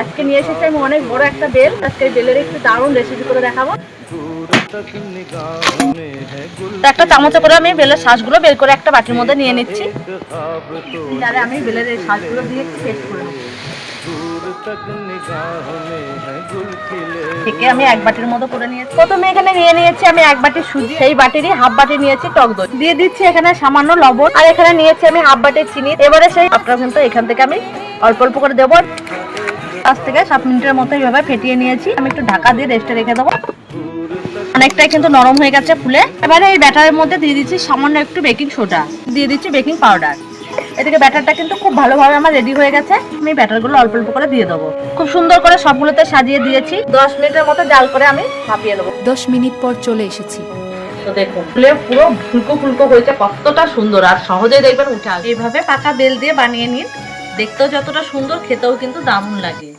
আজকে নিয়ে এসেছি আমি অনেক বড় একটা বেল। আজকে বেলের একটু দারুণ রেসিপি করে দেখাবো। একটা চামচে করে আমি বেলের শাঁসগুলো বের করে একটা বাটির মধ্যে নিয়ে নিচ্ছি। তাহলে আমি বেলের এই শাঁসগুলো দিয়ে একটু পেস্ট করে নেব। থেকে আমি এক বাটির মতো করে নিয়েছি। প্রথমে এখানে নিয়ে নিয়েছি আমি এক বাটি সুজি, সেই বাটিরই হাফ বাটি নিয়েছি টক দই, দিয়ে দিচ্ছি এখানে সামান্য লবণ, আর এখানে নিয়েছি আমি হাফ বাটি চিনি। এবারে সেই আপনারা কিন্তু এখান থেকে আমি অল্প অল্প করে দেবো। 5 থেকে 7 মিনিটের মতো এইভাবে ফেটিয়ে নিয়েছি। আমি একটু ঢাকা দিয়ে রেস্টে রেখে দেবো। অনেকটাই কিন্তু নরম হয়ে গেছে ফুলে। এবারে এই ব্যাটারের মধ্যে দিয়ে দিচ্ছি সামান্য একটু বেকিং সোডা, দিয়ে দিচ্ছি বেকিং পাউডার। এদিকে ব্যাটারটা কিন্তু খুব ভালোভাবে আমার রেডি হয়ে গেছে। আমি ব্যাটারগুলো অল্প অল্প করে দিয়ে দেবো। খুব সুন্দর করে সবগুলোতে সাজিয়ে দিয়েছি। 10 মিনিটের মতো জাল করে আমি ভাপিয়ে নেবো। 10 মিনিট পর চলে এসেছি। তো দেখুন ফুলে পুরো ফুলকো ফুলকো হয়েছে, কতটা সুন্দর, আর সহজেই দেখবেন উঠে আসবে। এইভাবে পাকা বেল দিয়ে বানিয়ে নিন, দেখতেও যতটা সুন্দর, খেতেও কিন্তু দারুণ লাগে।